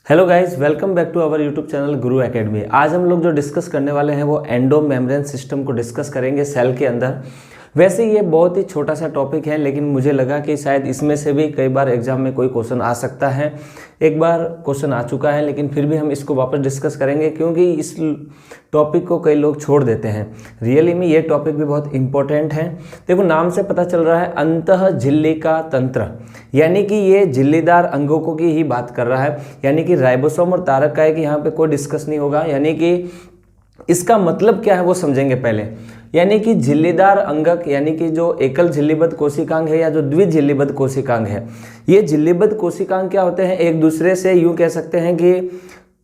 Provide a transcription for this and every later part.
Hello guys, welcome back to our YouTube channel Guru academy. आज हम लोग जो डिस्कस करने वाले हैं वो एंडो मेम्ब्रेन सिस्टम को डिस्कस करेंगे सेल के अंदर। वैसे ये बहुत ही छोटा सा टॉपिक है, लेकिन मुझे लगा कि शायद इसमें से भी कई बार एग्जाम में कोई क्वेश्चन आ सकता है। एक बार क्वेश्चन आ चुका है, लेकिन फिर भी हम इसको वापस डिस्कस करेंगे क्योंकि इस टॉपिक को कई लोग छोड़ देते हैं। रियली में ये टॉपिक भी बहुत इंपॉर्टेंट है। देखो, नाम से पता चल रहा है अंतःझिल्लिका तंत्र, यानी कि ये झिल्लीदार अंगों को की ही बात कर रहा है, यानी कि राइबोसोम और तारक का है कि यहाँ पे कोई डिस्कस नहीं होगा। यानी कि इसका मतलब क्या है वो समझेंगे पहले। यानी कि झिल्लीदार अंगक, यानी कि जो एकल झिल्लीबद्ध कोशिकांग है या जो द्विझिल्लीबद्ध कोशिकांग है, ये झिल्लीबद्ध कोशिकांग क्या होते हैं, एक दूसरे से यूं कह सकते हैं कि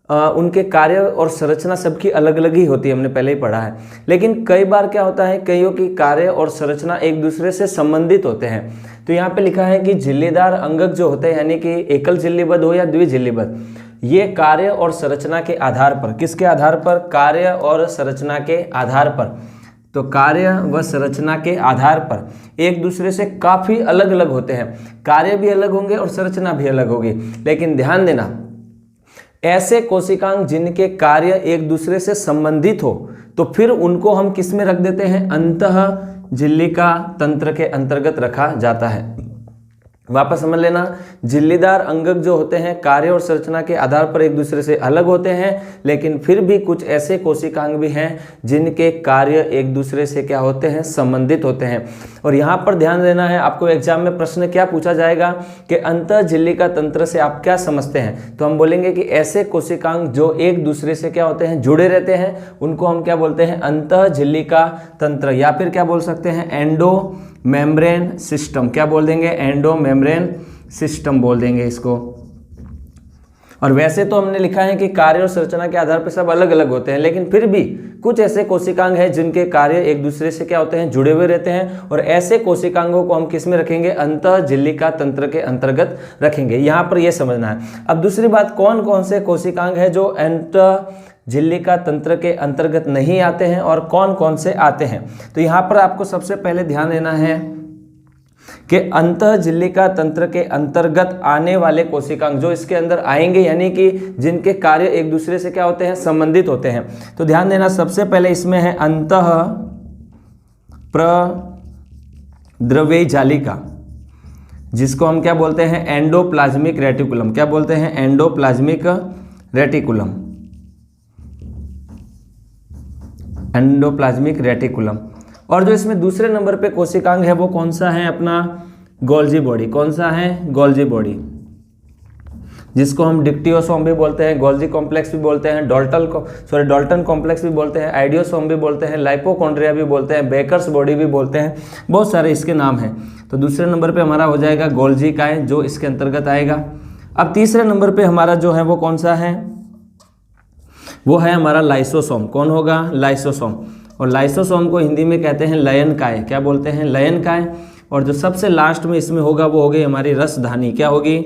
उनके कार्य और संरचना सबकी अलग अलग ही होती है, हमने पहले ही पढ़ा है। लेकिन कई बार क्या होता है, कईयों की कार्य और संरचना एक दूसरे से संबंधित होते हैं। तो यहाँ पे लिखा है कि झिल्लीदार अंगक जो होते हैं, यानी कि एकल झिल्लीबद्ध हो या द्विझिल्लीबद्ध, ये कार्य और संरचना के आधार पर, किसके आधार पर, कार्य और संरचना के आधार पर, तो कार्य व संरचना के आधार पर एक दूसरे से काफ़ी अलग अलग होते हैं। कार्य भी अलग होंगे और संरचना भी अलग होगी। लेकिन ध्यान देना, ऐसे कोशिकांग जिनके कार्य एक दूसरे से संबंधित हो तो फिर उनको हम किस में रख देते हैं, अंतःझिल्लिका तंत्र के अंतर्गत रखा जाता है। वापस समझ लेना, झिल्लीदार अंगक जो होते हैं कार्य और संरचना के आधार पर एक दूसरे से अलग होते हैं, लेकिन फिर भी कुछ ऐसे कोशिकांग भी हैं जिनके कार्य एक दूसरे से क्या होते हैं, संबंधित होते हैं। और यहाँ पर ध्यान देना है, आपको एग्जाम में प्रश्न क्या पूछा जाएगा कि अंतःझिल्लिका तंत्र से आप क्या समझते हैं। तो हम बोलेंगे कि ऐसे कोशिकांग जो एक दूसरे से क्या होते हैं, जुड़े रहते हैं, उनको हम क्या बोलते हैं, अंतःझिल्लिका तंत्र, या फिर क्या बोल सकते हैं, एंडो मेम्ब्रेन सिस्टम। क्या बोल देंगे, एंडो मेम्ब्रेन सिस्टम बोल देंगे इसको। और वैसे तो हमने लिखा है कि कार्य और संरचना के आधार पर सब अलग अलग होते हैं, लेकिन फिर भी कुछ ऐसे कोशिकांग हैं जिनके कार्य एक दूसरे से क्या होते हैं, जुड़े हुए रहते हैं। और ऐसे कोशिकांगों को हम किस में रखेंगे, अंतःझिल्लिका तंत्र के अंतर्गत रखेंगे। यहाँ पर यह समझना है। अब दूसरी बात, कौन कौन से कोशिकांग है जो अंतःझिल्लिका तंत्र के अंतर्गत नहीं आते हैं और कौन कौन से आते हैं। तो यहाँ पर आपको सबसे पहले ध्यान देना है कि अंतःझिल्लिका तंत्र के अंतर्गत आने वाले कोशिकांग जो इसके अंदर आएंगे, यानी कि जिनके कार्य एक दूसरे से क्या होते हैं, संबंधित होते हैं। तो ध्यान देना, सबसे पहले इसमें है अंतःप्रद्रव्य जालिका, जिसको हम क्या बोलते हैं, एंडोप्लाज्मिक रेटिकुलम। क्या बोलते हैं, एंडोप्लाज्मिक रेटिकुलम, एंडोप्लाज्मिक रेटिकुलम। और जो इसमें दूसरे नंबर पे कोशिकांग है वो कौन सा है, अपना गोल्जी बॉडी। कौन सा है, गोल्जी बॉडी, जिसको हम डिक्टियोसोम भी बोलते हैं, गोल्जी कॉम्प्लेक्स भी बोलते हैं, डॉल्टन कॉम्प्लेक्स भी बोलते हैं, आइडियोसोम भी बोलते हैं, लाइपोकॉन्ड्रिया भी बोलते हैं, बेकर्स बॉडी भी बोलते हैं, बहुत सारे इसके नाम हैं। तो दूसरे नंबर पे हमारा हो जाएगा गोल्जी काय, जो इसके अंतर्गत आएगा। अब तीसरे नंबर पे हमारा जो है वो कौन सा है, वो है हमारा लाइसोसोम। कौन होगा, लाइसोसोम। और लाइसोसोम को हिंदी में कहते हैं लयनकाय। क्या बोलते हैं, लयनकाय। और जो सबसे लास्ट में इसमें होगा वो होगी हमारी रसधानी। क्या होगी,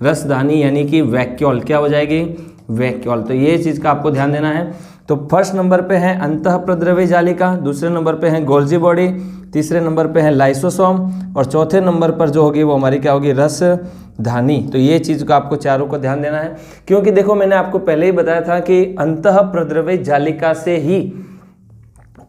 रसधानी, यानी कि वैक्यूल। क्या हो जाएगी, वैक्यूल। तो ये चीज़ का आपको ध्यान देना है। तो फर्स्ट नंबर पे है अंतःप्रद्रव्य जालिका, दूसरे नंबर पे है गोल्जी बॉडी, तीसरे नंबर पे है लाइसोसोम, और चौथे नंबर पर जो होगी वो हमारी क्या होगी, रसधानी। तो ये चीज़ को आपको चारों को ध्यान देना है, क्योंकि देखो मैंने आपको पहले ही बताया था कि अंतःप्रद्रव्य जालिका से ही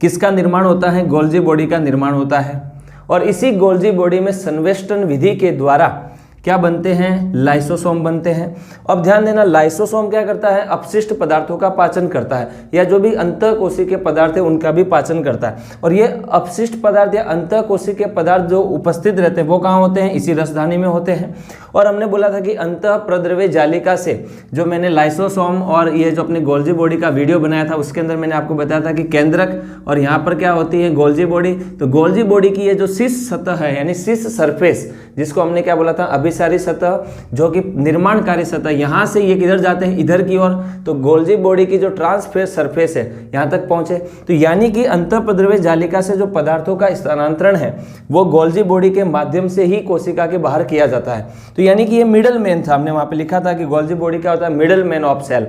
किसका निर्माण होता है, गोल्जी बॉडी का निर्माण होता है। और इसी गोल्जी बॉडी में संवेष्टन विधि के द्वारा क्या बनते हैं, लाइसोसोम बनते हैं। अब ध्यान देना, लाइसोसोम क्या करता है, अपशिष्ट पदार्थों का पाचन करता है, या जो भी अंतःकोशिकीय पदार्थ है उनका भी पाचन करता है। और ये अपशिष्ट पदार्थ या अंतःकोशिकीय पदार्थ जो उपस्थित रहते हैं वो कहाँ होते हैं, इसी रसधानी में होते हैं। और हमने बोला था कि अंतःप्रद्रव्य जालिका से जो मैंने लाइसोसोम और ये जो अपनी गोल्जी बॉडी का वीडियो बनाया था उसके अंदर मैंने आपको बताया था कि केंद्रक, और यहाँ पर क्या होती है, गोल्जी बॉडी। तो गोल्जी बॉडी की ये जो शीर्ष सतह है, यानी शीर्ष सरफेस, जिसको हमने क्या बोला था, अभिसारी सतह, जो कि निर्माणकारी सतह, यहाँ से ये किधर जाते हैं, इधर की ओर। तो गोल्जी बॉडी की जो ट्रांसफेस सरफेस है यहाँ तक पहुँचे। तो यानी कि अंतःप्रद्रव्य जालिका से जो पदार्थों का स्थानांतरण है वो गोल्जी बॉडी के माध्यम से ही कोशिका के बाहर किया जाता है। तो यानी कि ये मिडल मैन था, हमने वहाँ पे लिखा था कि गोल्जी बॉडी क्या होता है, मिडल मैन ऑफ सेल।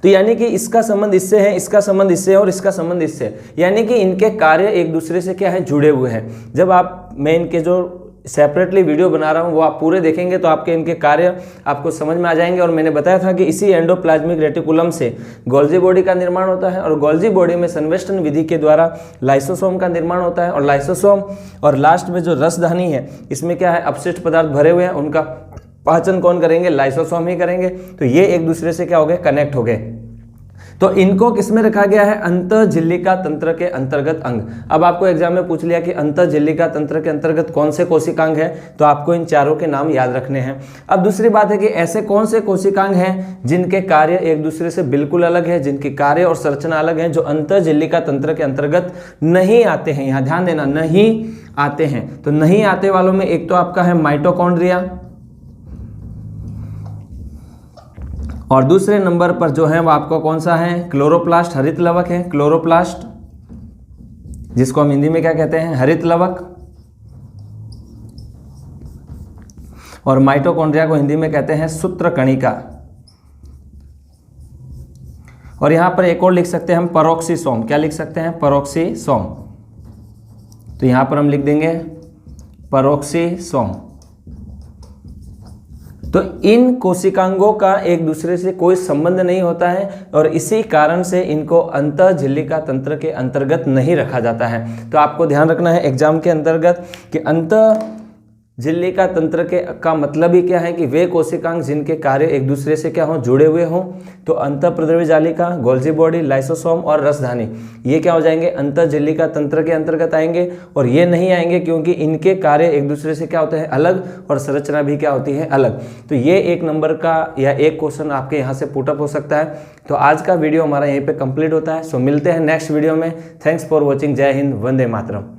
तो यानी कि इसका संबंध इससे है, इसका संबंध इससे है और इसका संबंध इससे है, यानी कि इनके कार्य एक दूसरे से क्या है, जुड़े हुए हैं। जब आप मैं इनके जो सेपरेटली वीडियो बना रहा हूँ, वो आप पूरे देखेंगे तो आपके इनके कार्य आपको समझ में आ जाएंगे। और मैंने बताया था कि इसी एंडोप्लाज्मिक रेटिकुलम से गोल्जी बॉडी का निर्माण होता है और गोल्जी बॉडी में संवेष्टन विधि के द्वारा लाइसोसोम का निर्माण होता है। और लाइसोसोम और लास्ट में जो रसधानी है, इसमें क्या है, अपशिष्ट पदार्थ भरे हुए हैं, उनका पाचन कौन करेंगे, लाइसोसोम ही करेंगे। तो ये एक दूसरे से क्या हो गए, कनेक्ट हो गए। तो इनको किसमें रखा गया है, अंतःझिल्लिका तंत्र के अंतर्गत अंग। अब आपको एग्जाम में पूछ लिया कि अंतःझिल्लिका तंत्र के अंतर्गत कौन से कोशिकांग है, तो आपको इन चारों के नाम याद रखने हैं। अब दूसरी बात है कि ऐसे कौन से कोशिकांग हैं जिनके कार्य एक दूसरे से बिल्कुल अलग है, जिनकी कार्य और संरचना अलग है, जो अंतःझिल्लिका तंत्र के अंतर्गत नहीं आते हैं। यहाँ ध्यान देना, नहीं आते हैं। तो नहीं आते वालों में एक तो आपका है माइटोकॉन्ड्रिया, और दूसरे नंबर पर जो है वो आपका कौन सा है, क्लोरोप्लास्ट, हरित लवक है, क्लोरोप्लास्ट, जिसको हम हिंदी में क्या कहते हैं, हरित लवक। और माइटोकॉन्ड्रिया को हिंदी में कहते हैं सूत्रकणिका। और यहां पर एक और लिख सकते हैं हम, पेरोक्सीसोम। क्या लिख सकते हैं, पेरोक्सीसोम। तो यहां पर हम लिख देंगे पेरोक्सीसोम। तो इन कोशिकांगों का एक दूसरे से कोई संबंध नहीं होता है और इसी कारण से इनको अंतःझिल्लिका तंत्र के अंतर्गत नहीं रखा जाता है। तो आपको ध्यान रखना है एग्जाम के अंतर्गत कि अंतःझिल्लिका तंत्र का मतलब ही क्या है कि वे कोशिकांग जिनके कार्य एक दूसरे से क्या हों, जुड़े हुए हों। तो अंतःप्रद्रव्य जालिका, गोल्जी बॉडी, लाइसोसोम और रसधानी, ये क्या हो जाएंगे, अंतःझिल्लिका तंत्र के अंतर्गत आएंगे। और ये नहीं आएंगे क्योंकि इनके कार्य एक दूसरे से क्या होते हैं, अलग, और संरचना भी क्या होती है, अलग। तो ये एक नंबर का या एक क्वेश्चन आपके यहाँ से पुटअप हो सकता है। तो आज का वीडियो हमारा यहीं पर कंप्लीट होता है। सो मिलते हैं नेक्स्ट वीडियो में। Thanks for watching. जय हिंद, वंदे मातरम।